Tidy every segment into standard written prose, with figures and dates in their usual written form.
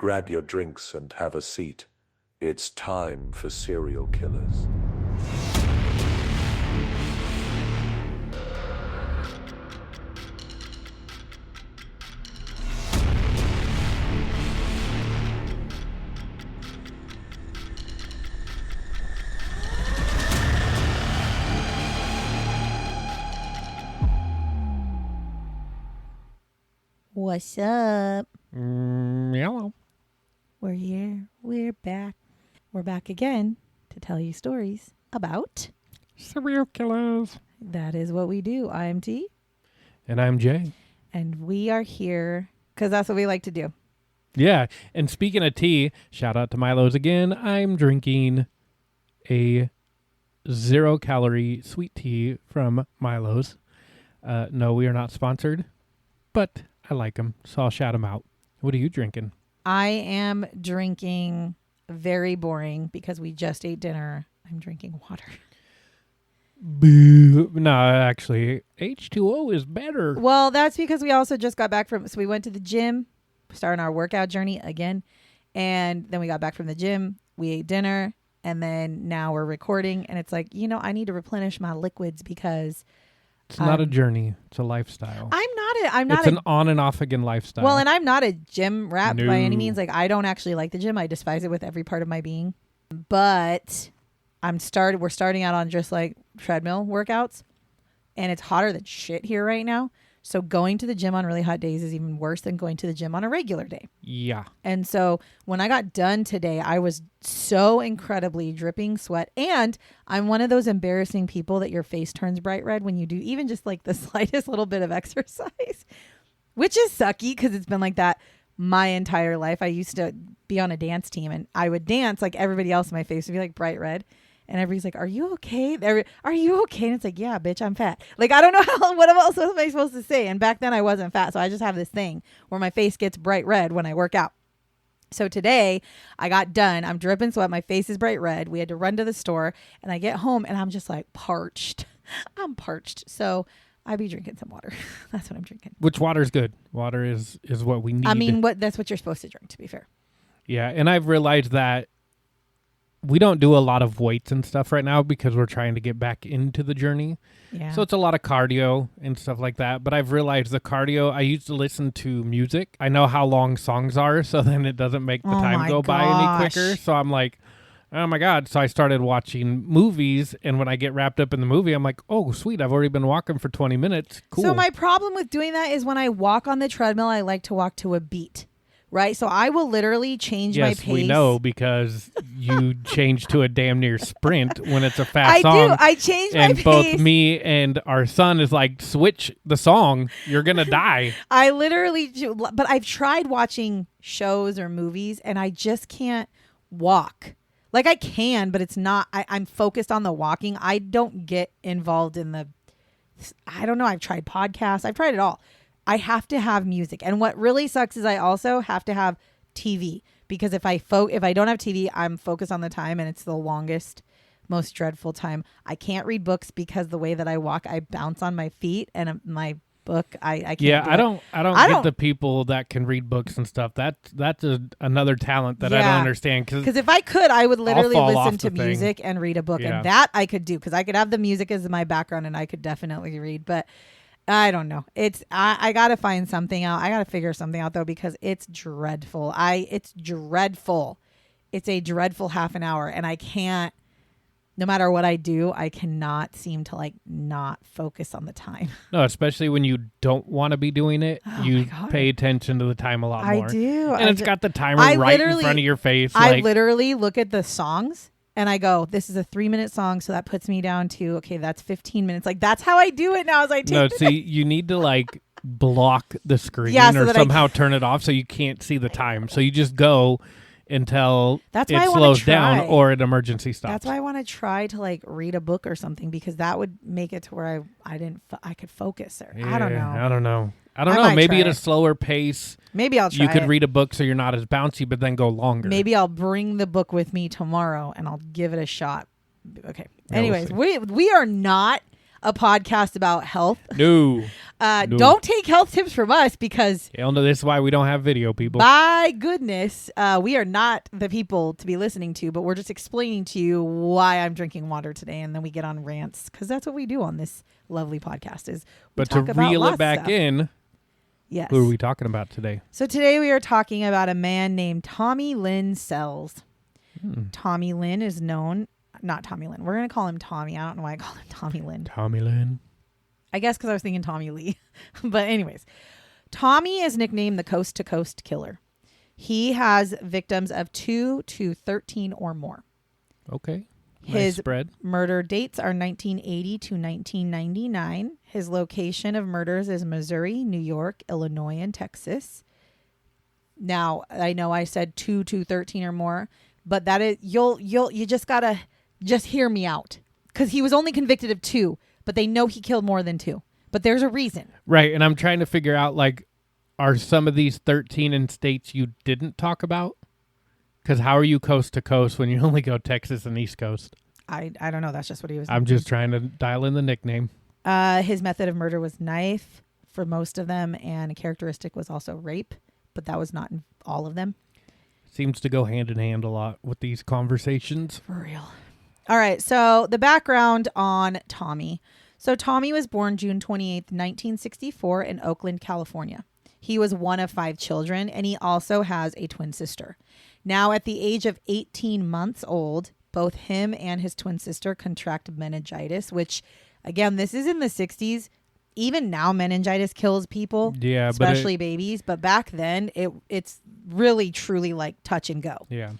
grab your drinks and have a seat. It's time for serial killers. What's up? Hello. We're here. We're back. We're back again to tell you stories about Serial killers. that is what we do. I am T, And I'm Jay. and we are here because that's what we like to do. Yeah. And speaking of tea, shout out to Milo's again. I'm drinking a 0-calorie sweet tea from Milo's. No, we are not sponsored, but I like them, so I'll shout them out. What are you drinking? I am drinking very boring because we just ate dinner. I'm drinking water. Boo. No, actually, H2O is better. Well, that's because we also just got back so we went to the gym, starting our workout journey again. And then we got back from the gym, we ate dinner, and then now we're recording. And it's like, I need to replenish my liquids because It's not a journey. It's a lifestyle. I'm not It's an on and off again lifestyle. Well, and I'm not a gym rat by any No. means. Like, I don't actually like the gym. I despise it with every part of my being. But we're starting out on just like treadmill workouts, and it's hotter than shit here right now. So going to the gym on really hot days is even worse than going to the gym on a regular day. Yeah. And so when I got done today, I was so incredibly dripping sweat. And I'm one of those embarrassing people that your face turns bright red when you do even just like the slightest little bit of exercise, which is sucky because it's been like that my entire life. I used to be on a dance team and I would dance like everybody else. My face would be like bright red. And everybody's like, are you okay? Are you okay? And it's like, yeah, bitch, I'm fat. Like, I don't know what else am I supposed to say? And back then I wasn't fat. So I just have this thing where my face gets bright red when I work out. So today I got done. I'm dripping sweat. My face is bright red. We had to run to the store and I get home and I'm just like parched. I'm parched. So I be drinking some water. That's what I'm drinking. Which water's good. Water is what we need. I mean, that's what you're supposed to drink, to be fair. Yeah, and I've realized that we don't do a lot of weights and stuff right now because we're trying to get back into the journey. Yeah. So it's a lot of cardio and stuff like that. But I've realized the cardio, I used to listen to music. I know how long songs are, so then it doesn't make the time go by any quicker. So I'm like, oh my God. So I started watching movies, and when I get wrapped up in the movie, I'm like, oh, sweet, I've already been walking for 20 minutes. Cool. So my problem with doing that is when I walk on the treadmill, I like to walk to a beat. Right? So I will literally change my pace. Yes, we know because you change to a damn near sprint when it's a fast song. I do. I change my pace. And both me and our son is like, switch the song. You're going to die. I literally do. But I've tried watching shows or movies and I just can't walk. Like I can, but it's not. I'm focused on the walking. I don't get involved in I don't know. I've tried podcasts. I've tried it all. I have to have music. And what really sucks is I also have to have TV because if I don't have TV, I'm focused on the time and it's the longest, most dreadful time. I can't read books because the way that I walk, I bounce on my feet and my book, I can't. Yeah, do I don't it. get the people that can read books and stuff. That's another talent that I don't understand. Because if I could, I would literally listen to thing. music and read a book. Yeah. And that I could do because I could have the music as my background and I could definitely read. But I don't know. I got to find something out. I got to figure something out though, because it's dreadful. It's dreadful. It's a dreadful half an hour and I can't, no matter what I do, I cannot seem to like not focus on the time. No, especially when you don't want to be doing it, you God. pay attention to the time a lot more. I do. And it's got the timer right in front of your face. I literally look at the songs and I go, this is a 3-minute song. So that puts me down to, okay, that's 15 minutes. Like that's how I do it now as I take No, see, you need to like block the screen Yeah, so or that somehow turn it off so you can't see the time. So you just go until That's it why I wanna slows down try. or an emergency stops. That's why I want to try to like read a book or something because that would make it to where I could focus or I don't know. I don't know. I don't I know. might Maybe try at a it. slower pace. Maybe I'll try You could it. read a book so you're not as bouncy, but then go longer. Maybe I'll bring the book with me tomorrow and I'll give it a shot. Okay. Yeah, Anyways, we'll we are not. a podcast about health. No. Don't take health tips from us because Hell no, this is why we don't have video, people. by goodness, we are not the people to be listening to, but we're just explaining to you why I'm drinking water today, and then we get on rants because that's what we do on this lovely podcast. But to reel it back in, yes. Who are we talking about today? So today we are talking about a man named Tommy Lynn Sells. Tommy Lynn is known, not Tommy Lynn. We're going to call him Tommy. I don't know why I call him Tommy Lynn. Tommy Lynn. I guess because I was thinking Tommy Lee. But anyways, Tommy is nicknamed the Coast to Coast Killer. He has victims of 2 to 13 or more. Okay. His nice spread. murder dates are 1980 to 1999. His location of murders is Missouri, New York, Illinois, and Texas. Now, I know I said 2 to 13 or more, but that is you just gotta hear me out because he was only convicted of 2, but they know he killed more than 2. But there's a reason, right? And I'm trying to figure out are some of these 13 in states you didn't talk about? Because how are you coast to coast when you only go Texas and East Coast? I don't know. That's just what he was. I'm just trying to dial in the nickname. His method of murder was knife for most of them, and a characteristic was also rape, but that was not in all of them. Seems to go hand in hand a lot with these conversations. For real. All right. So the background on Tommy. So Tommy was born June 28th, 1964 in Oakland, California. He was one of 5 children, and he also has a twin sister. Now, at the age of 18 months old, both him and his twin sister contract meningitis, which, again, this is in the 60s. Even now, meningitis kills people, especially babies. But back then, it's really, truly like touch and go. Yeah.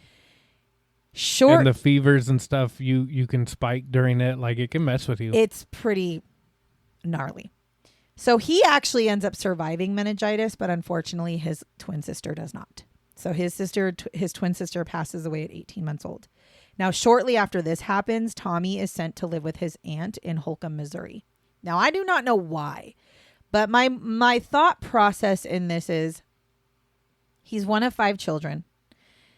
And the fevers and stuff you can spike during it. Like, it can mess with you. It's pretty gnarly. So he actually ends up surviving meningitis, but unfortunately, his twin sister does not. So his twin sister passes away at 18 months old. Now, shortly after this happens, Tommy is sent to live with his aunt in Holcomb, Missouri. Now, I do not know why, but my thought process in this is he's one of 5 children.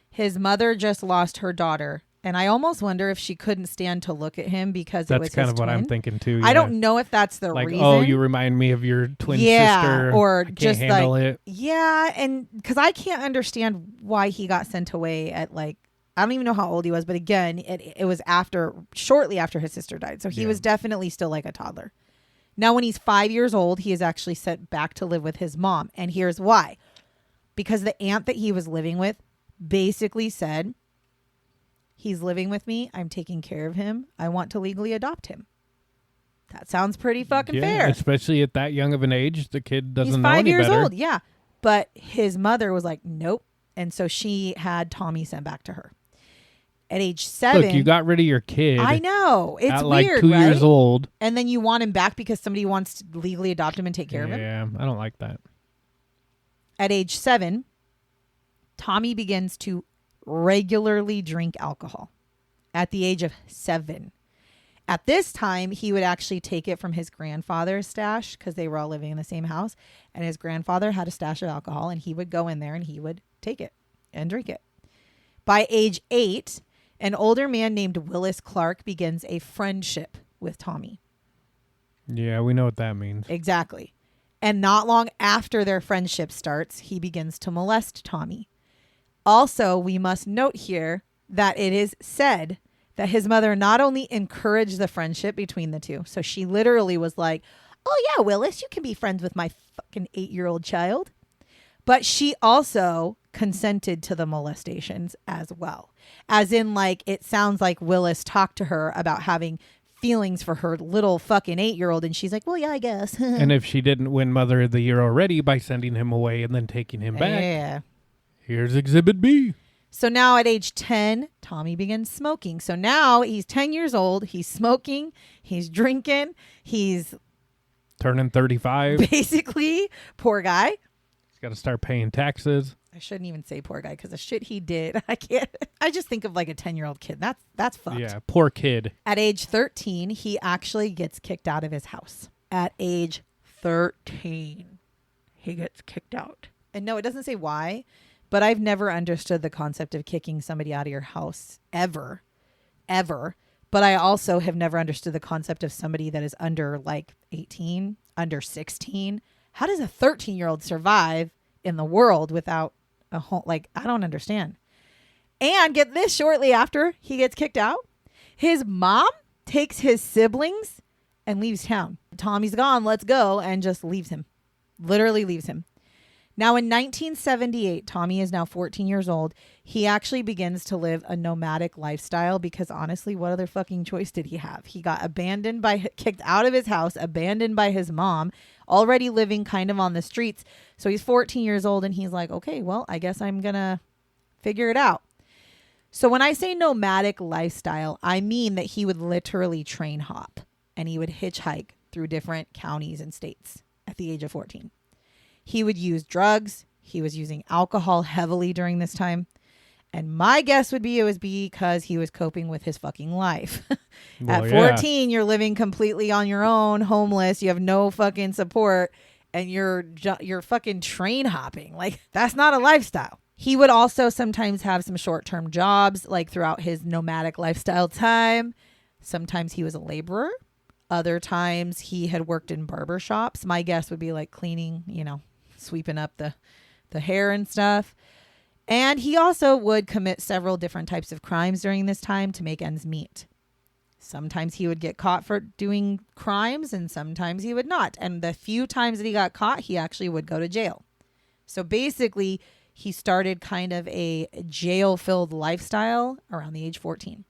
His mother just lost her daughter, and I almost wonder if she couldn't stand to look at him because it was his twin. That's kind of what I'm thinking too. Yeah. I don't know if that's the reason. Oh, you remind me of your twin sister. Or can't just handle it. Yeah, and because I can't understand why he got sent away at I don't even know how old he was, but again, it was shortly after his sister died. So he was definitely still like a toddler. Now, when he's 5 years old, he is actually sent back to live with his mom. And here's why. Because the aunt that he was living with basically said, he's living with me. I'm taking care of him. I want to legally adopt him. That sounds pretty fucking fair. Especially at that young of an age. The kid doesn't know any better. He's 5 years old, yeah. But his mother was like, nope. And so she had Tommy sent back to her. At age 7. Look, you got rid of your kid. I know. It's at weird, 2 right? years old. And then you want him back because somebody wants to legally adopt him and take care of him? Yeah, I don't like that. At age 7, Tommy begins to regularly drink alcohol. At the age of 7. At this time, he would actually take it from his grandfather's stash because they were all living in the same house. And his grandfather had a stash of alcohol, and he would go in there and he would take it and drink it. By age 8, an older man named Willis Clark begins a friendship with Tommy. Yeah, we know what that means. Exactly. And not long after their friendship starts, he begins to molest Tommy. Also, we must note here that it is said that his mother not only encouraged the friendship between the two, so she literally was like, oh yeah, Willis, you can be friends with my fucking 8-year-old child. But she also consented to the molestations as well. As in, it sounds like Willis talked to her about having feelings for her little fucking 8-year-old, and she's like, well, yeah, I guess. And if she didn't win Mother of the Year already by sending him away and then taking him back, here's Exhibit B. So now at age 10, Tommy begins smoking. So now he's 10 years old. He's smoking. He's drinking. He's turning 35. Basically, poor guy. He's got to start paying taxes. I shouldn't even say poor guy because the shit he did, I can't. I just think of a 10-year-old kid. That's fucked. Yeah, poor kid. At age 13, he actually gets kicked out of his house. At age 13, he gets kicked out. And no, it doesn't say why, but I've never understood the concept of kicking somebody out of your house ever. But I also have never understood the concept of somebody that is under like 18, under 16. How does a 13-year-old survive in the world without a home? Like, I don't understand. And get this, shortly after he gets kicked out, his mom takes his siblings and leaves town. Tommy's gone, let's go, and just leaves him. Literally leaves him. Now, in 1978, Tommy is now 14 years old. He actually begins to live a nomadic lifestyle because honestly, what other fucking choice did he have? He got kicked out of his house, abandoned by his mom, already living kind of on the streets. So he's 14 years old and he's like, okay, well, I guess I'm going to figure it out. So when I say nomadic lifestyle, I mean that he would literally train hop and he would hitchhike through different counties and states at the age of 14. He would use drugs. He was using alcohol heavily during this time. And my guess would be it was because he was coping with his fucking life. At 14, you're living completely on your own, homeless. You have no fucking support. And you're fucking train hopping. Like, that's not a lifestyle. He would also sometimes have some short-term jobs, like throughout his nomadic lifestyle time. Sometimes he was a laborer. Other times he had worked in barber shops. My guess would be like cleaning, sweeping up the hair and stuff. And he also would commit several different types of crimes during this time to make ends meet. Sometimes he would get caught for doing crimes and sometimes he would not. And the few times that he got caught, he actually would go to jail. So basically, he started kind of a jail-filled lifestyle around the age 14.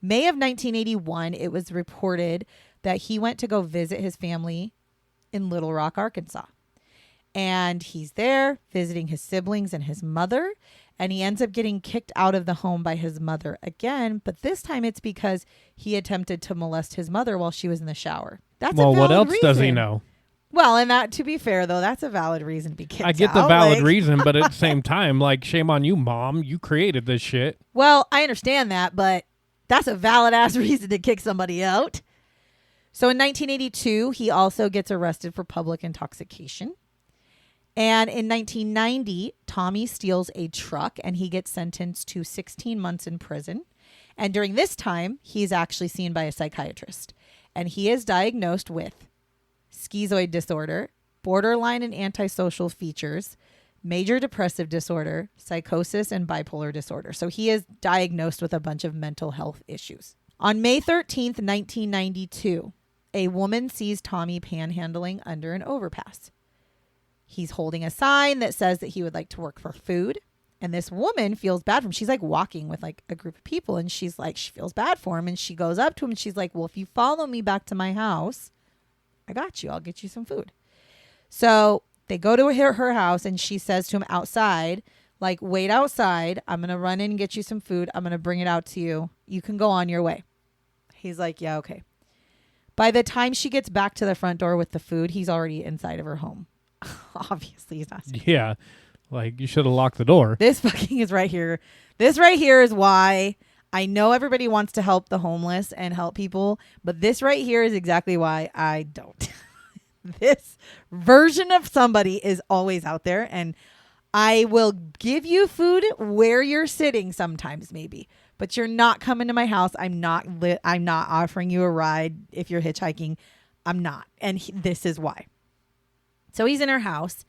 May of 1981, it was reported that he went to go visit his family in Little Rock, Arkansas. And he's there visiting his siblings and his mother. And he ends up getting kicked out of the home by his mother again. But this time it's because he attempted to molest his mother while she was in the shower. That's a valid what else reason. Does he know? Well, and that, to be fair, though, that's a valid reason to be kicked out. I get the valid reason, but at the same time, like, shame on you, Mom. You created this shit. Well, I understand that, but that's a valid-ass reason to kick somebody out. So in 1982, he also gets arrested for public intoxication. And in 1990, Tommy steals a truck and he gets sentenced to 16 months in prison. And during this time, he's actually seen by a psychiatrist. And he is diagnosed with schizoid disorder, borderline and antisocial features, major depressive disorder, psychosis, and bipolar disorder. So he is diagnosed with a bunch of mental health issues. On May 13th, 1992, a woman sees Tommy panhandling under an overpass. He's holding a sign that says that he would like to work for food. And this woman feels bad for him. She's like walking with like a group of people and she's like, she feels bad for him. And she goes up to him and she's like, well, if you follow me back to my house, I got you. I'll get you some food. So they go to her house and she says to him outside, like, wait outside. I'm going to run in and get you some food. I'm going to bring it out to you. You can go on your way. He's like, yeah, okay. By the time she gets back to the front door with the food, he's already inside of her home. Obviously, he's not. Yeah. Like, you should have locked the door. This fucking is right here. This right here is why I know everybody wants to help the homeless and help people, but this right here is exactly why I don't. This version of somebody is always out there, and I will give you food where you're sitting sometimes, maybe, but you're not coming to my house. I'm not offering you a ride if you're hitchhiking. I'm not, and this is why. So he's in her house.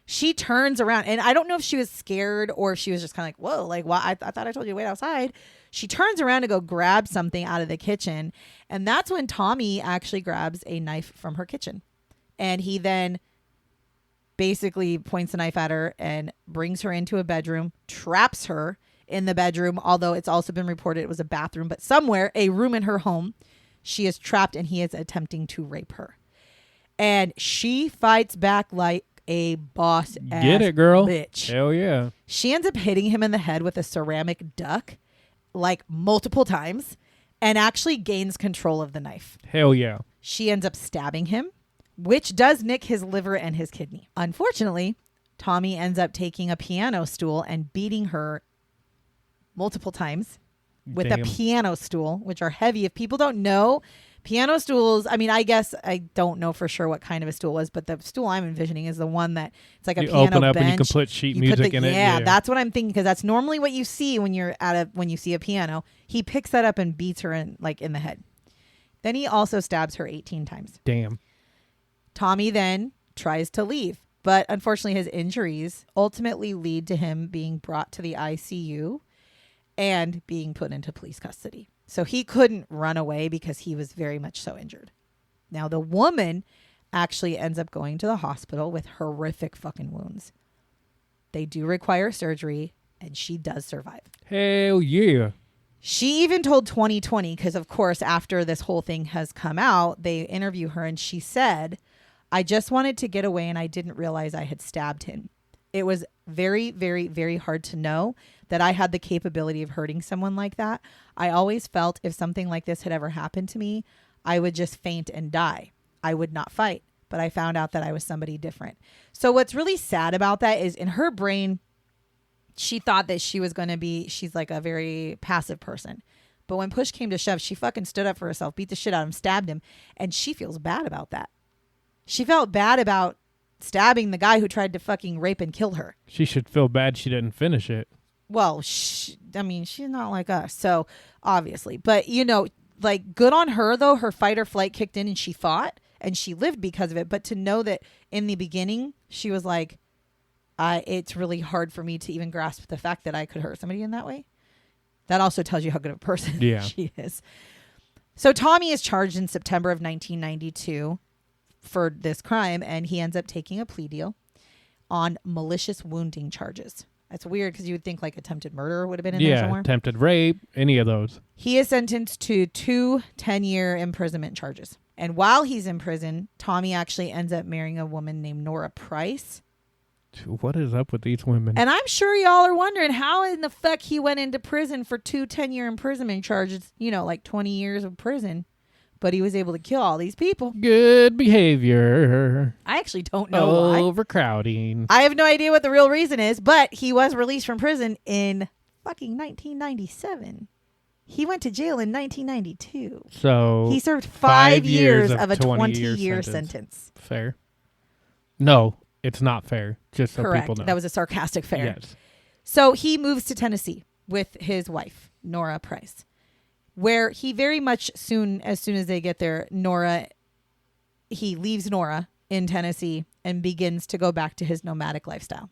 She turns around, and I don't know if she was scared or if she was just kind of like, whoa, like, well, I thought I told you to wait outside. She turns around to go grab something out of the kitchen, and that's when Tommy actually grabs a knife from her kitchen. And he then basically points a knife at her and brings her into a bedroom, traps her in the bedroom, although it's also been reported it was a bathroom, but somewhere, a room in her home, she is trapped and he is attempting to rape her. And she fights back like a boss ass Get it, girl. bitch. Hell yeah. She ends up hitting him in the head with a ceramic duck like multiple times and actually gains control of the knife. Hell yeah. She ends up stabbing him, which does nick his liver and his kidney. Unfortunately, Tommy ends up taking a piano stool and beating her multiple times with a piano stool, which are heavy. If people don't know, Piano stools, I mean, I guess I don't know for sure what kind of a stool was, but the stool I'm envisioning is the one that it's like a piano open up bench. and you can put sheet music in it. Yeah, that's what I'm thinking, because that's normally what you see when when you see a piano. He picks that up and beats her in the head. Then he also stabs her 18 times. Damn. Tommy then tries to leave, but unfortunately his injuries ultimately lead to him being brought to the ICU and being put into police custody. So he couldn't run away because he was very much so injured. Now, the woman actually ends up going to the hospital with horrific fucking wounds. They do require surgery, and she does survive. Hell yeah. She even told 2020, because of course, after this whole thing has come out, they interview her, and she said, "I just wanted to get away, and I didn't realize I had stabbed him. It was very, very, very hard to know that I had the capability of hurting someone like that. I always felt if something like this had ever happened to me, I would just faint and die. I would not fight. But I found out that I was somebody different." So what's really sad about that is in her brain, she thought that she was going to be, she's like a very passive person. But when push came to shove, she fucking stood up for herself, beat the shit out of him, stabbed him. And she feels bad about that. She felt bad about stabbing the guy who tried to fucking rape and kill her. She should feel bad she didn't finish it. Well, I mean, she's not like us, so obviously. But, you know, like, good on her, though. Her fight or flight kicked in and she fought and she lived because of it. But to know that in the beginning, she was like, it's really hard for me to even grasp the fact that I could hurt somebody in that way. That also tells you how good of a person she is. So Tommy is charged in September of 1992 for this crime, and he ends up taking a plea deal on malicious wounding charges. That's weird because you would think like attempted murder would have been in there somewhere. Yeah, attempted rape, any of those. He is sentenced to 2 10-year imprisonment charges. And while he's in prison, Tommy actually ends up marrying a woman named Nora Price. What is up with these women? And I'm sure y'all are wondering how in the fuck he went into prison for 2 10-year imprisonment charges, you know, like 20 years of prison. But he was able to kill all these people. Good behavior. I actually don't know why. Overcrowding. I have no idea what the real reason is, but he was released from prison in fucking 1997. He went to jail in 1992. So he served 5 years of a 20-year sentence. Fair. No, it's not fair. Just so Correct. people know. That was a sarcastic fair. Yes. So he moves to Tennessee with his wife, Nora Price, where he very much as soon as they get there, he leaves Nora in Tennessee and begins to go back to his nomadic lifestyle.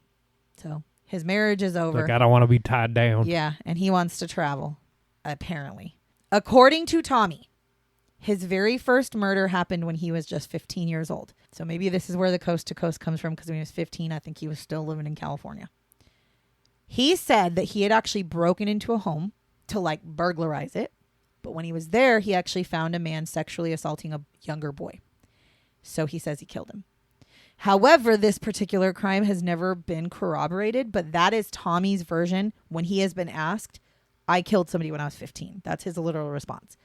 So his marriage is over. Like, I don't want to be tied down. Yeah, and he wants to travel, apparently. According to Tommy, his very first murder happened when he was just 15 years old. So maybe this is where the coast to coast comes from, because when he was 15, I think he was still living in California. He said that he had actually broken into a home to like burglarize it. But when he was there, he actually found a man sexually assaulting a younger boy. So he says he killed him. However, this particular crime has never been corroborated, but that is Tommy's version when he has been asked, "I killed somebody when I was 15. That's his literal response.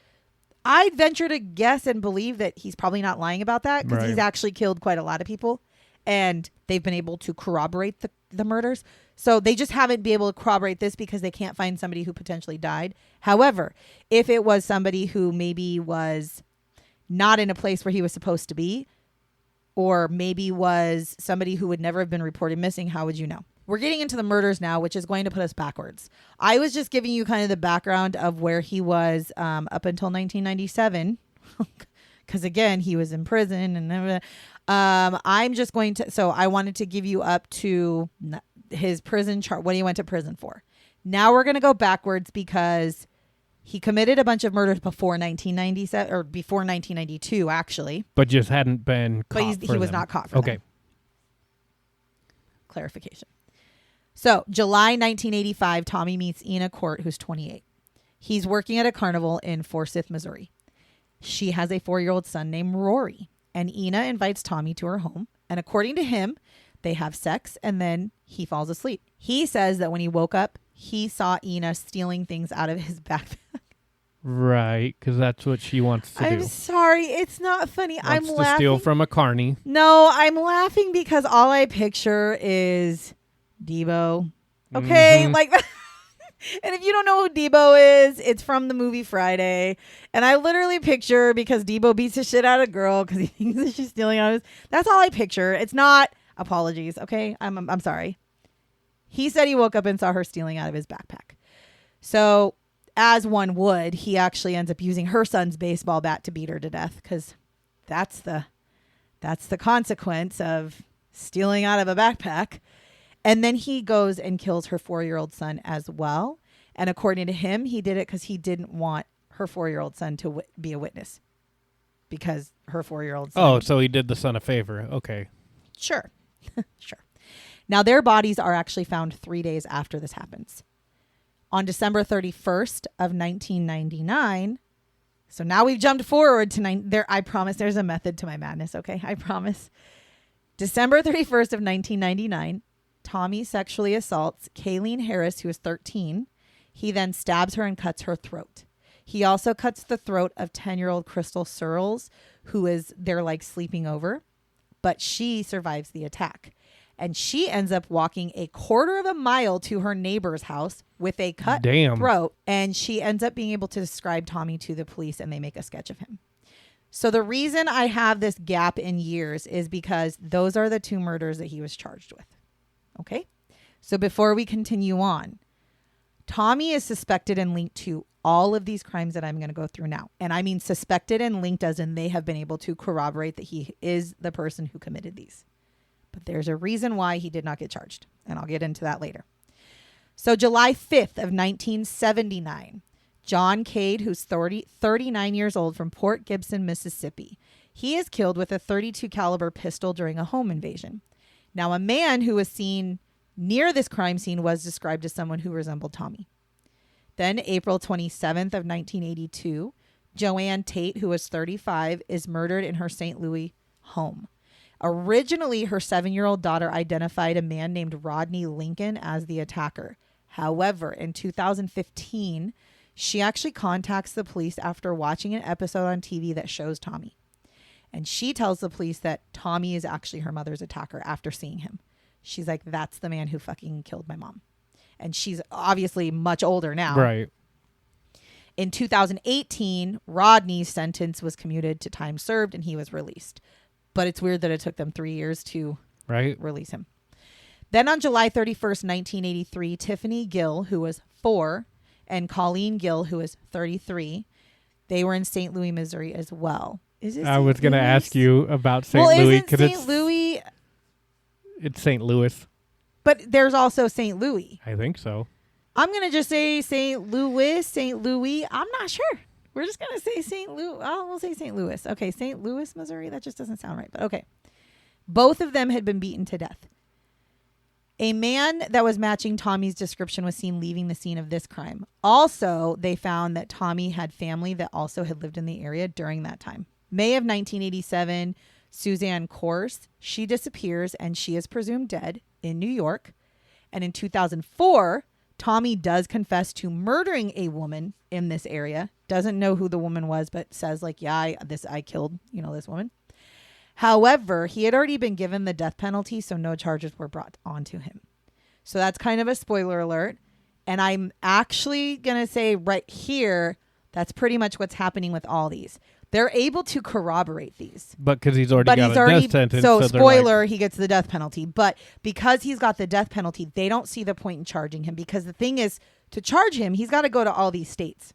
I'd venture to guess and believe that he's probably not lying about that, because he's actually killed quite a lot of people, and they've been able to corroborate the murders. So they just haven't been able to corroborate this because they can't find somebody who potentially died. However, if it was somebody who maybe was not in a place where he was supposed to be, or maybe was somebody who would never have been reported missing, how would you know? We're getting into the murders now, which is going to put us backwards. I was just giving you kind of the background of where he was up until 1997. Because again, he was in prison and I'm just going to, so I wanted to give you up to his prison chart, what he went to prison for. Now we're going to go backwards because he committed a bunch of murders before 1997 or before 1992, actually. But just hadn't been caught. But he was not caught for them. Okay. Clarification. So July 1985, Tommy meets Ina Court, who's 28. He's working at a carnival in Forsyth, Missouri. She has a 4-year-old son named Rory, and Ina invites Tommy to her home. And according to him, they have sex and then he falls asleep. He says that when he woke up, he saw Ina stealing things out of his backpack. Right, because that's what she wants to do. I'm sorry. It's not funny. I'm laughing. To steal from a carny. No, I'm laughing because all I picture is Debo. Okay, like And if you don't know who Debo is, it's from the movie Friday. And I literally picture, because Debo beats the shit out of a girl because he thinks that she's stealing out of his. That's all I picture. It's not. Apologies. Okay. I'm sorry. He said he woke up and saw her stealing out of his backpack. So, as one would, he actually ends up using her son's baseball bat to beat her to death, because that's the consequence of stealing out of a backpack. And then he goes and kills her 4-year-old son as well. And according to him, he did it because he didn't want her 4-year-old son to be a witness, because her 4-year-old son. Oh, so he did the son a favor. Okay. Sure. Sure. Now, their bodies are actually found 3 days after this happens. On December 31st of 1999. So now we've jumped forward to I promise there's a method to my madness. Okay. I promise. December 31st of 1999. Tommy sexually assaults Kayleen Harris, who is 13. He then stabs her and cuts her throat. He also cuts the throat of 10-year-old Crystal Searles, they're like sleeping over, but she survives the attack. And she ends up walking a 1/4 mile to her neighbor's house with a cut throat. And she ends up being able to describe Tommy to the police, and they make a sketch of him. So the reason I have this gap in years is because those are the 2 murders that he was charged with. Okay, so before we continue on, Tommy is suspected and linked to all of these crimes that I'm going to go through now. And I mean suspected and linked as in they have been able to corroborate that he is the person who committed these. But there's a reason why he did not get charged, and I'll get into that later. So July 5th of 1979, John Cade, who's 39 years old, from Port Gibson, Mississippi. He is killed with a .32 caliber pistol during a home invasion. Now, a man who was seen near this crime scene was described as someone who resembled Tommy. Then April 27th of 1982, Joanne Tate, who was 35, is murdered in her St. Louis home. Originally, her 7-year-old daughter identified a man named Rodney Lincoln as the attacker. However, in 2015, she actually contacts the police after watching an episode on TV that shows Tommy. And she tells the police that Tommy is actually her mother's attacker after seeing him. She's like, that's the man who fucking killed my mom. And she's obviously much older now. Right. In 2018, Rodney's sentence was commuted to time served and he was released. But it's weird that it took them 3 years to release him. Then on July 31st, 1983, Tiffany Gill, who was 4, and Colleen Gill, who was 33, they were in St. Louis, Missouri as well. I was going to ask you about St. Louis. Well, isn't St. Louis... It's St. Louis. But there's also St. Louis. I think so. I'm going to just say St. Louis. I'm not sure. We're just going to say St. Louis. Oh, we'll say St. Louis. Okay, St. Louis, Missouri. That just doesn't sound right, but okay. Both of them had been beaten to death. A man that was matching Tommy's description was seen leaving the scene of this crime. Also, they found that Tommy had family that also had lived in the area during that time. May of 1987, Suzanne Corse, she disappears and she is presumed dead in New York. And in 2004, Tommy does confess to murdering a woman in this area. Doesn't know who the woman was, but says like, yeah, I killed, this woman. However, he had already been given the death penalty, so no charges were brought onto him. So that's kind of a spoiler alert. And I'm actually going to say right here, that's pretty much what's happening with all these. They're able to corroborate these. But because he's already got a death sentence. So spoiler, he gets the death penalty. But because he's got the death penalty, they don't see the point in charging him. Because the thing is, to charge him, he's got to go to all these states.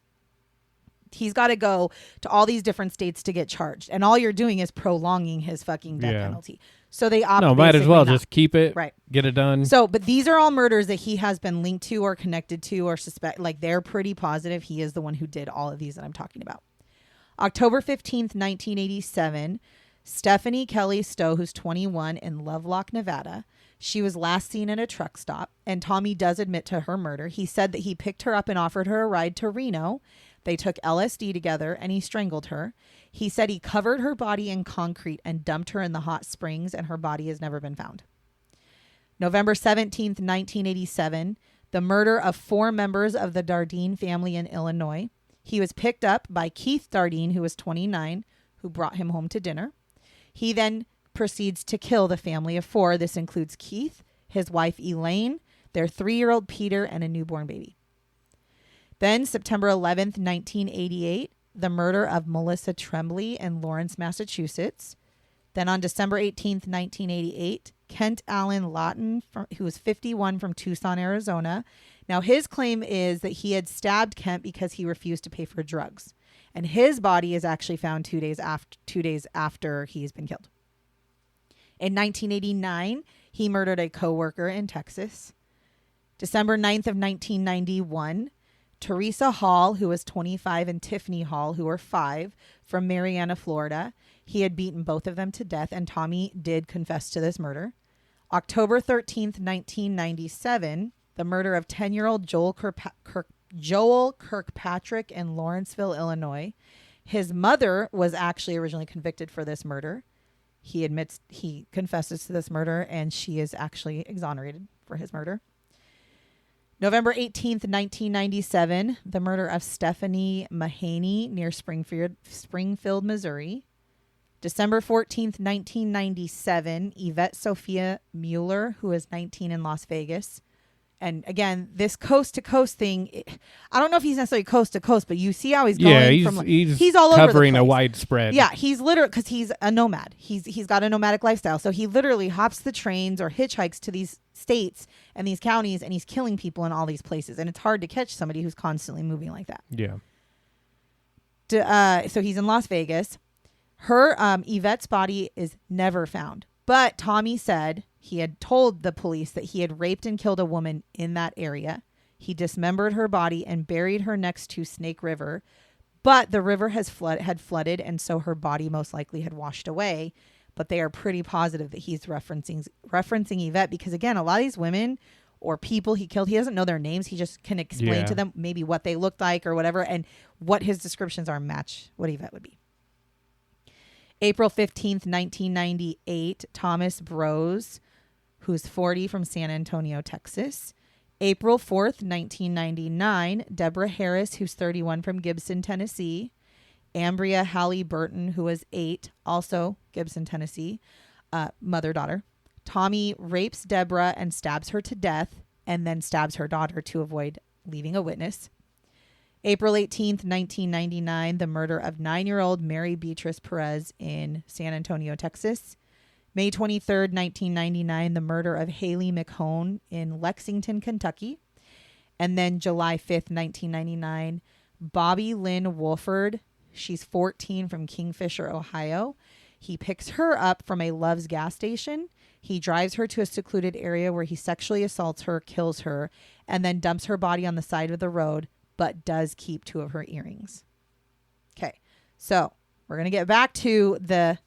He's got to go to all these different states to get charged. And all you're doing is prolonging his fucking death penalty. So they opt might as well just keep it. Right. Get it done. So, but these are all murders that he has been linked to or connected to or suspect. Like, they're pretty positive he is the one who did all of these that I'm talking about. October 15th, 1987, Stephanie Kelly Stowe, who's 21, in Lovelock, Nevada. She was last seen at a truck stop, and Tommy does admit to her murder. He said that he picked her up and offered her a ride to Reno. They took LSD together, and he strangled her. He said he covered her body in concrete and dumped her in the hot springs, and her body has never been found. November 17th, 1987, the murder of 4 members of the Dardine family in Illinois. He was picked up by Keith Dardine, who was 29, who brought him home to dinner. He then proceeds to kill the family of 4. This includes Keith, his wife Elaine, their 3-year-old Peter, and a newborn baby. Then September 11th, 1988, the murder of Melissa Tremblay in Lawrence, Massachusetts. Then on December 18th, 1988, Kent Allen Lawton, who was 51 from Tucson, Arizona. Now, his claim is that he had stabbed Kent because he refused to pay for drugs. And his body is actually found 2 days after he's been killed. In 1989, he murdered a coworker in Texas. December 9th of 1991, Teresa Hall, who was 25, and Tiffany Hall, who were 5, from Marianna, Florida. He had beaten both of them to death, and Tommy did confess to this murder. October 13th, 1997, the murder of 10-year-old Joel Kirkpatrick in Lawrenceville, Illinois. His mother was actually originally convicted for this murder. He confesses to this murder, and she is actually exonerated for his murder. November 18th, 1997, the murder of Stephanie Mahaney near Springfield, Missouri. December 14th, 1997, Yvette Sophia Mueller, who is 19, in Las Vegas. And again, this coast to coast thing, I don't know if he's necessarily coast to coast, but you see how he's going he's all over the place. Covering a wide spread. Yeah, he's literally, because he's a nomad. He's got a nomadic lifestyle. So he literally hops the trains or hitchhikes to these states and these counties, and he's killing people in all these places. And it's hard to catch somebody who's constantly moving like that. Yeah. So he's in Las Vegas. Her, Yvette's body is never found. But Tommy said he had told the police that he had raped and killed a woman in that area. He dismembered her body and buried her next to Snake River. But the river had flooded, and so her body most likely had washed away. But they are pretty positive that he's referencing Yvette because, again, a lot of these women or people he killed, he doesn't know their names. He just can explain to them maybe what they looked like or whatever, and what his descriptions are match what Yvette would be. April 15th, 1998, Thomas Brose, who's 40, from San Antonio, Texas. April 4th, 1999, Deborah Harris, who's 31, from Gibson, Tennessee. Ambria Hallie Burton, who was 8, also Gibson, Tennessee, mother-daughter. Tommy rapes Deborah and stabs her to death, and then stabs her daughter to avoid leaving a witness. April 18th, 1999, the murder of 9-year-old Mary Beatrice Perez in San Antonio, Texas. May 23rd, 1999, the murder of Haley McHone in Lexington, Kentucky. And then July 5th, 1999, Bobby Lynn Wolford. She's 14, from Kingfisher, Ohio. He picks her up from a Love's gas station. He drives her to a secluded area where he sexually assaults her, kills her, and then dumps her body on the side of the road, but does keep 2 of her earrings. Okay, so we're going to get back to the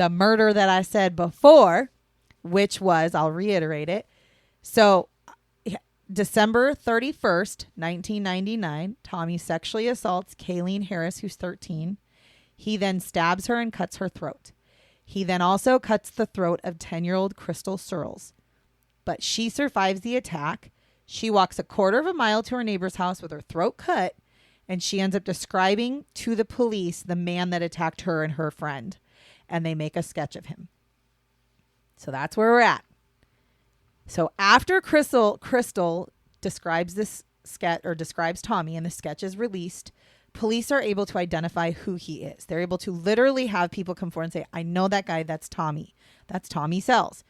murder that I said before, which was, I'll reiterate it. So December 31st, 1999, Tommy sexually assaults Kayleen Harris, who's 13. He then stabs her and cuts her throat. He then also cuts the throat of 10-year-old Crystal Searles. But she survives the attack. She walks a quarter of a mile to her neighbor's house with her throat cut, and she ends up describing to the police the man that attacked her and her friend, and they make a sketch of him. So that's where we're at. So after Crystal describes this sketch, or describes Tommy, and the sketch is released, police are able to identify who he is. They're able to literally have people come forward and say, I know that guy, that's Tommy. That's Tommy Sells.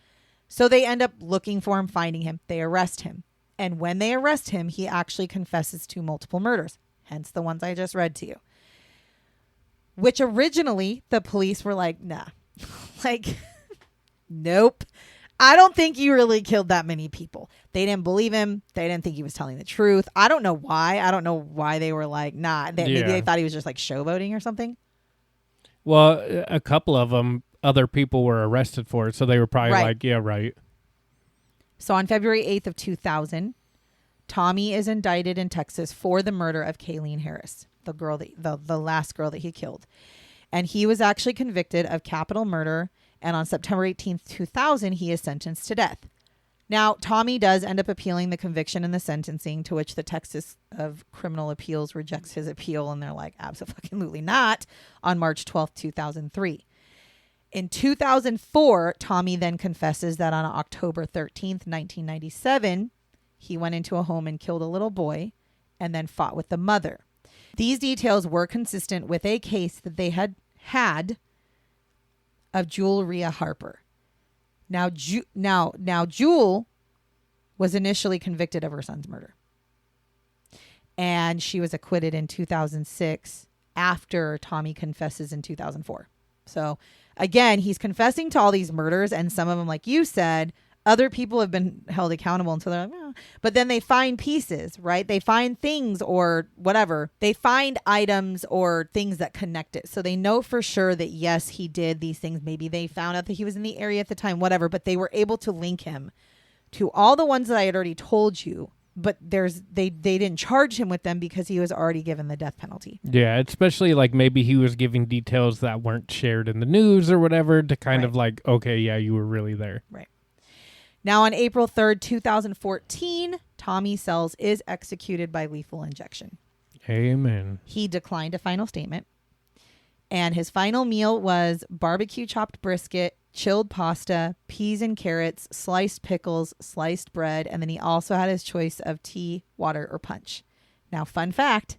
So they end up looking for him, finding him. They arrest him. And when they arrest him, he actually confesses to multiple murders, hence the ones I just read to you. Which originally the police were like, nah, nope. I don't think you really killed that many people. They didn't believe him. They didn't think he was telling the truth. I don't know why. I don't know why they were like, nah. Maybe they thought he was just like showboating or something. Well, a couple of them, other people were arrested for it, so they were probably like, yeah, right. So on February 8th of 2000, Tommy is indicted in Texas for the murder of Kayleen Harris, the girl the last girl that he killed. And he was actually convicted of capital murder. And on September 18th, 2000, he is sentenced to death. Now, Tommy does end up appealing the conviction and the sentencing, to which the Texas of Criminal Appeals rejects his appeal. And they're like, absolutely not, on March 12th, 2003. In 2004, Tommy then confesses that on October 13th, 1997, he went into a home and killed a little boy and then fought with the mother. These details were consistent with a case that they had of Jewel Rhea Harper. Now Jewel was initially convicted of her son's murder. And she was acquitted in 2006 after Tommy confesses in 2004. So again, he's confessing to all these murders, and some of them, like you said, other people have been held accountable, and so they're like, oh. But then they find pieces, right? They find things or whatever. They find items or things that connect it. So they know for sure that, yes, he did these things. Maybe they found out that he was in the area at the time, whatever, but they were able to link him to all the ones that I had already told you. But they didn't charge him with them because he was already given the death penalty. Yeah, especially like maybe he was giving details that weren't shared in the news or whatever to kind of like, okay, yeah, you were really there. Right. Now on April 3rd, 2014, Tommy Sells is executed by lethal injection. Amen. He declined a final statement. And his final meal was barbecue chopped brisket, chilled pasta, peas and carrots, sliced pickles, sliced bread, and then he also had his choice of tea, water, or punch. Now, fun fact,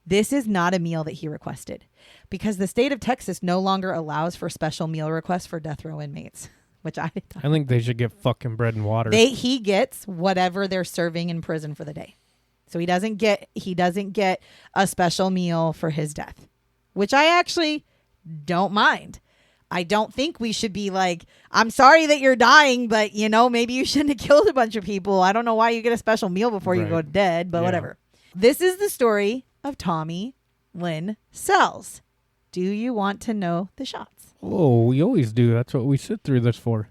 this is not a meal that he requested because the state of Texas no longer allows for special meal requests for death row inmates, which I think they should get fucking bread and water. He gets whatever they're serving in prison for the day. So he doesn't get a special meal for his death, which I actually don't mind. I don't think we should be like, I'm sorry that you're dying, but, maybe you shouldn't have killed a bunch of people. I don't know why you get a special meal before you go dead, but whatever. This is the story of Tommy Lynn Sells. Do you want to know the shots? Oh, we always do. That's what we sit through this for.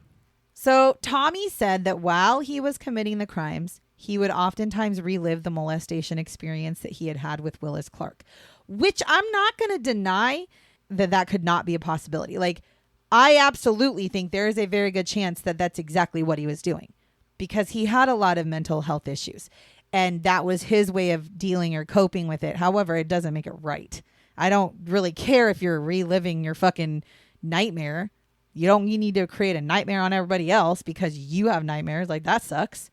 So Tommy said that while he was committing the crimes, he would oftentimes relive the molestation experience that he had had with Willis Clark, which I'm not going to deny that could not be a possibility. Like, I absolutely think there is a very good chance that that's exactly what he was doing because he had a lot of mental health issues and that was his way of dealing or coping with it. However, it doesn't make it right. I don't really care if you're reliving your fucking nightmare. You need to create a nightmare on everybody else because you have nightmares. Like, that sucks.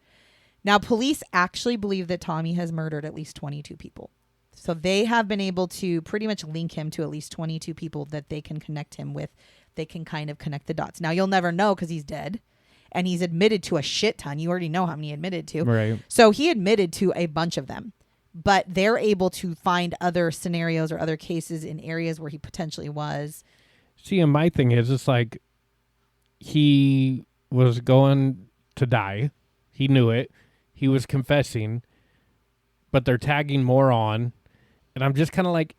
Now, police actually believe that Tommy has murdered at least 22 people. So they have been able to pretty much link him to at least 22 people that they can connect him with. They can kind of connect the dots. Now, you'll never know because he's dead. And he's admitted to a shit ton. You already know how many he admitted to. Right. So he admitted to a bunch of them. But they're able to find other scenarios or other cases in areas where he potentially was. See, and my thing is, it's like he was going to die. He knew it. He was confessing. But they're tagging more on. And I'm just kind of like,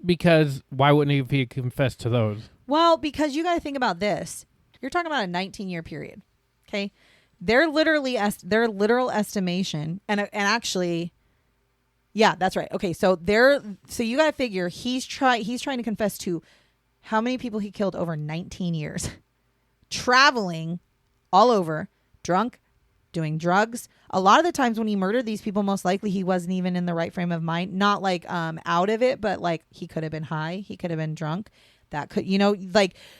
because why wouldn't he if he confessed to those? Well, because you got to think about this. You're talking about a 19-year period. Okay. Their literal estimation, and actually, yeah, that's right. Okay. So you got to figure he's trying to confess to how many people he killed over 19 years, traveling all over, drunk, doing drugs. A lot of the times when he murdered these people, most likely he wasn't even in the right frame of mind. Not like out of it, but like he could have been high. He could have been drunk. That could,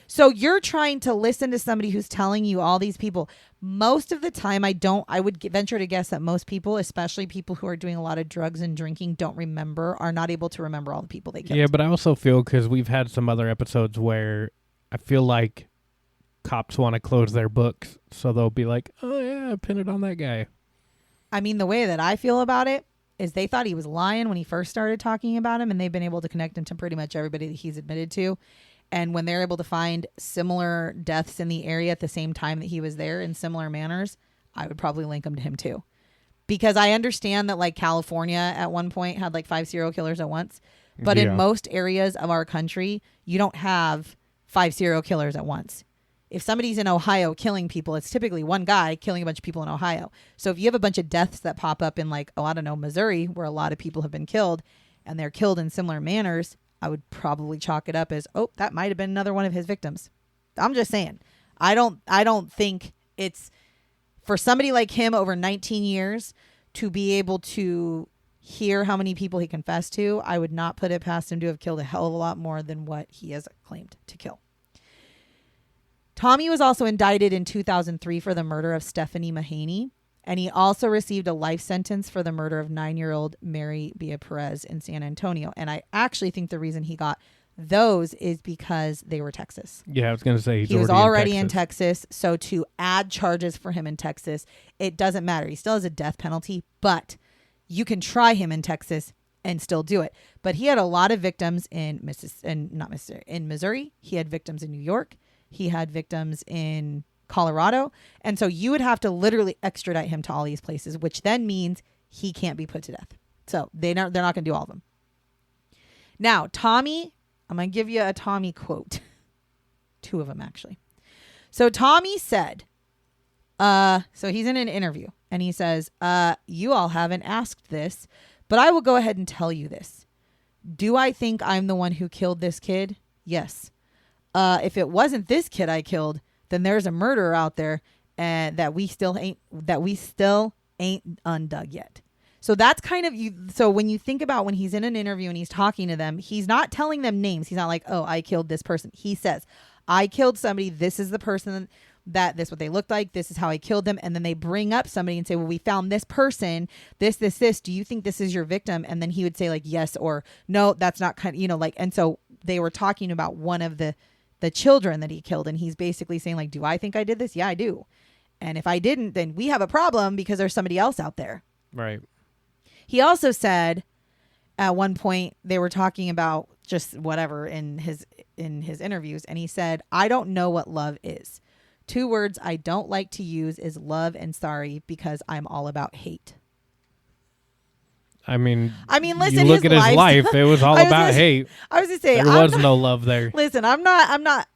so you're trying to listen to somebody who's telling you all these people. Most of the time, I would venture to guess that most people, especially people who are doing a lot of drugs and drinking, are not able to remember all the people they killed. Yeah, but I also feel, because we've had some other episodes where I feel like cops want to close their books, so they'll be like, oh yeah, pin it on that guy. I mean, the way that I feel about it is they thought he was lying when he first started talking about him, and they've been able to connect him to pretty much everybody that he's admitted to. And when they're able to find similar deaths in the area at the same time that he was there in similar manners, I would probably link him to him too. Because I understand that like California at one point had like 5 serial killers at once. But in most areas of our country, you don't have 5 serial killers at once. If somebody's in Ohio killing people, it's typically one guy killing a bunch of people in Ohio. So if you have a bunch of deaths that pop up in like, Missouri, where a lot of people have been killed and they're killed in similar manners, I would probably chalk it up as, that might have been another one of his victims. I'm just saying. I don't think it's for somebody like him over 19 years to be able to hear how many people he confessed to. I would not put it past him to have killed a hell of a lot more than what he has claimed to kill. Tommy was also indicted in 2003 for the murder of Stephanie Mahaney. And he also received a life sentence for the murder of 9-year-old Mary Bea Perez in San Antonio. And I actually think the reason he got those is because they were Texas. Yeah, I was going to say he was already in Texas. So to add charges for him in Texas, it doesn't matter. He still has a death penalty, but you can try him in Texas and still do it. But he had a lot of victims in Missouri. He had victims in New York. He had victims in Colorado. And so you would have to literally extradite him to all these places, which then means he can't be put to death. So they're not going to do all of them. Now, Tommy, I'm going to give you a Tommy quote. 2 of them, actually. So Tommy said, so he's in an interview and he says, you all haven't asked this, but I will go ahead and tell you this. Do I think I'm the one who killed this kid? Yes. If it wasn't this kid I killed, then there's a murderer out there and that we still ain't undug yet. So that's kind of you. So when you think about when he's in an interview and he's talking to them, he's not telling them names. He's not like, oh, I killed this person. He says, I killed somebody. This is the person this is what they looked like. This is how I killed them. And then they bring up somebody and say, well, we found this person, this. Do you think this is your victim? And then he would say like, yes, or no, that's not and so they were talking about one of the children that he killed. And he's basically saying like, do I think I did this? Yeah, I do. And if I didn't, then we have a problem because there's somebody else out there. Right. He also said at one point they were talking about just whatever in his interviews. And he said, I don't know what love is. 2 words I don't like to use is love and sorry because I'm all about hate. I mean, listen, you look at his life, it was all about hate. I was going to say, there was no love there. Listen, I'm not.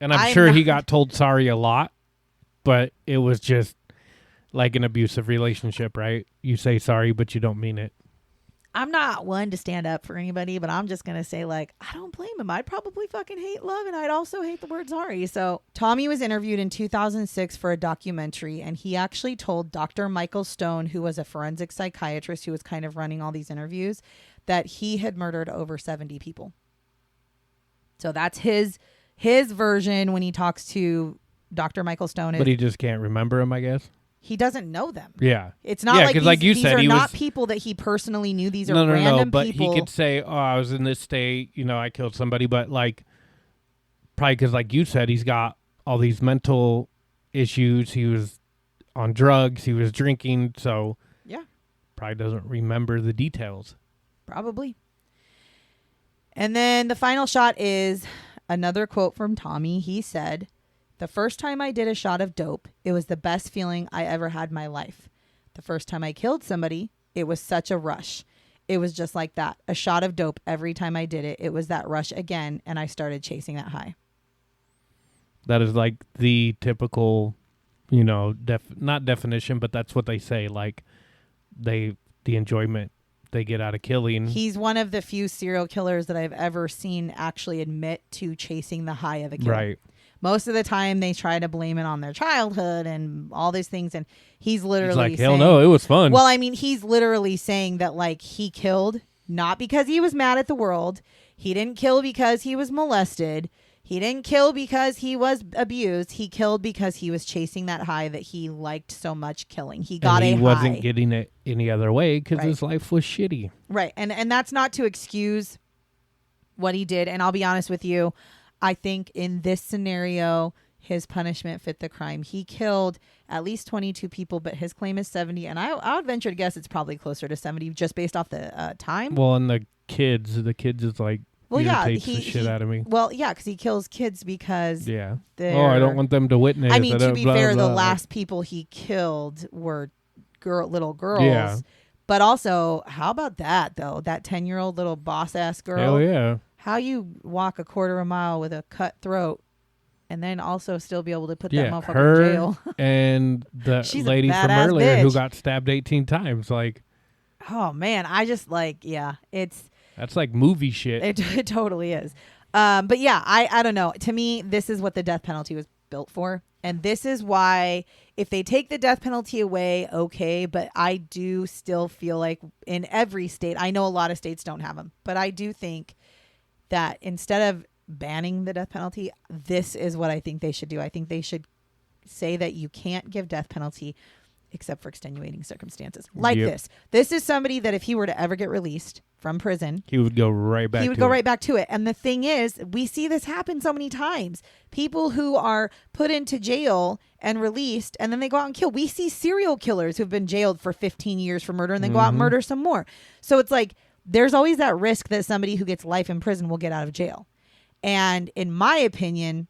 And I'm sure he got told sorry a lot, but it was just like an abusive relationship, right? You say sorry, but you don't mean it. I'm not one to stand up for anybody, but I'm just going to say, like, I don't blame him. I'd probably fucking hate love, and I'd also hate the word sorry. So Tommy was interviewed in 2006 for a documentary, and he actually told Dr. Michael Stone, who was a forensic psychiatrist who was kind of running all these interviews, that he had murdered over 70 people. So that's his version when he talks to Dr. Michael Stone. But he just can't remember him, I guess. He doesn't know them. Yeah. It's not like, like you these said, are not people that he personally knew. These are random but people. He could say, oh, I was in this state, I killed somebody. But like, probably because like you said, he's got all these mental issues. He was on drugs. He was drinking. So yeah, probably doesn't remember the details. Probably. And then the final shot is another quote from Tommy. He said, the first time I did a shot of dope, it was the best feeling I ever had in my life. The first time I killed somebody, it was such a rush. It was just like that. A shot of dope every time I did it. It was that rush again, and I started chasing that high. That is like the typical, not definition, but that's what they say. Like the enjoyment they get out of killing. He's one of the few serial killers that I've ever seen actually admit to chasing the high of a kill. Right. Most of the time, they try to blame it on their childhood and all these things. And he's literally like, hell no, it was fun. Well, he's literally saying that, like, he killed not because he was mad at the world. He didn't kill because he was molested. He didn't kill because he was abused. He killed because he was chasing that high that he liked so much killing. He got a high. He wasn't getting it any other way because his life was shitty. Right. And that's not to excuse what he did. And I'll be honest with you. I think in this scenario, his punishment fit the crime. He killed at least 22 people, but his claim is 70. And I would venture to guess it's probably closer to 70 just based off the time. Well, and the kids is like, irritates the shit out of me. Well, yeah, because he kills kids because I don't want them to witness. I mean, to be fair, the last people he killed were little girls. Yeah. But also, how about that, though? That 10-year-old little boss-ass girl. Hell yeah. How you walk a quarter of a mile with a cut throat and then also still be able to put that motherfucker in jail. And the lady from earlier who got stabbed 18 times. Like, oh, man. I just that's like movie shit. It totally is. But yeah, I don't know. To me, this is what the death penalty was built for. And this is why if they take the death penalty away, okay. But I do still feel like in every state, I know a lot of states don't have them, but I do think that instead of banning the death penalty, this is what I think they should do. I think they should say that you can't give death penalty except for extenuating circumstances. Like this. This is somebody that if he were to ever get released from prison, he would go right back to it. And the thing is, we see this happen so many times. People who are put into jail and released, and then they go out and kill. We see serial killers who've been jailed for 15 years for murder and then go out and murder some more. So it's like, there's always that risk that somebody who gets life in prison will get out of jail. And in my opinion,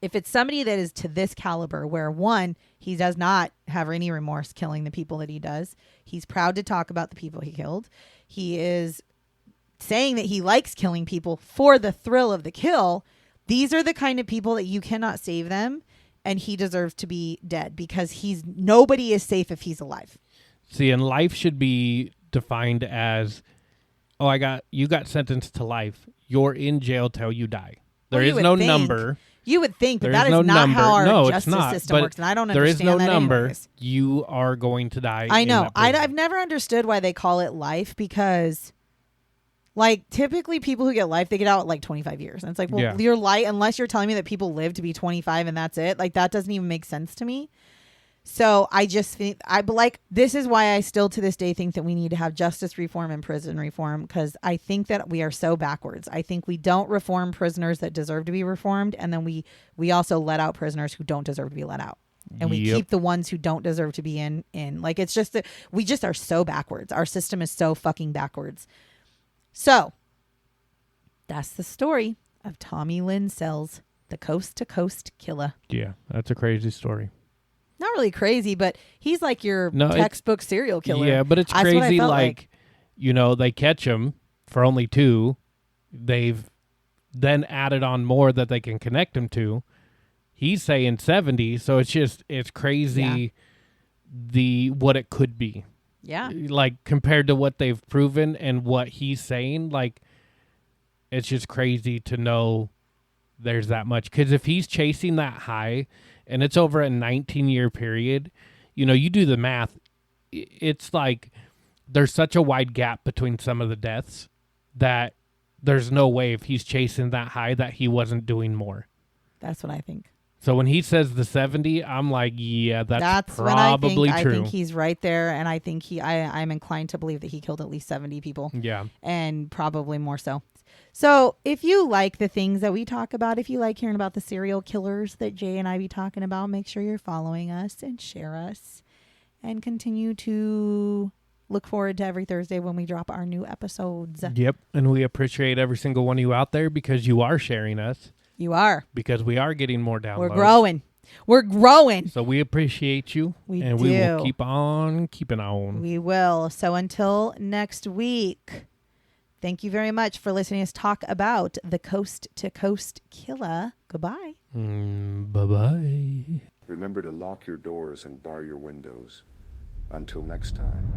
if it's somebody that is to this caliber, where one, he does not have any remorse killing the people that he does. He's proud to talk about the people he killed. He is saying that he likes killing people for the thrill of the kill. These are the kind of people that you cannot save them. And he deserves to be dead because nobody is safe if he's alive. See, and life should be defined as, you got sentenced to life. You're in jail till you die. There is no number. You would think, but that is not how our justice system works, and I don't understand that. There is no number. Anyways. You are going to die. I know. I've never understood why they call it life because, like, typically people who get life, they get out at like 25 years. And it's like, well, your life, unless you're telling me that people live to be 25 and that's it, like, that doesn't even make sense to me. So I just think, this is why I still to this day think that we need to have justice reform and prison reform, because I think that we are so backwards. I think we don't reform prisoners that deserve to be reformed, and then we also let out prisoners who don't deserve to be let out. And we keep the ones who don't deserve to be in. Like, it's just that we just are so backwards. Our system is so fucking backwards. So that's the story of Tommy Lynn Sells, the coast to coast killer. Yeah, that's a crazy story. Not really crazy, but he's like your textbook serial killer. Yeah, but it's crazy. Like, they catch him for only 2. They've then added on more that they can connect him to. He's saying 70, so it's crazy what it could be. Yeah. Like, compared to what they've proven and what he's saying, like, it's just crazy to know there's that much. Because if he's chasing that high and it's over a 19-year period, you do the math. It's like there's such a wide gap between some of the deaths that there's no way if he's chasing that high that he wasn't doing more. That's what I think. So when he says the 70, I'm like, yeah, that's what probably I think. true. I think he's right there, and I think I'm inclined to believe that he killed at least 70 people. Yeah. And probably more so. So if you like the things that we talk about, if you like hearing about the serial killers that Jay and I be talking about, make sure you're following us and share us and continue to look forward to every Thursday when we drop our new episodes. Yep. And we appreciate every single one of you out there because you are sharing us. You are. Because we are getting more downloads. We're growing. So we appreciate you. We will keep on keeping on. We will. So until next week, thank you very much for listening to us talk about the Coast to Coast Killer. Goodbye. Bye-bye. Remember to lock your doors and bar your windows. Until next time.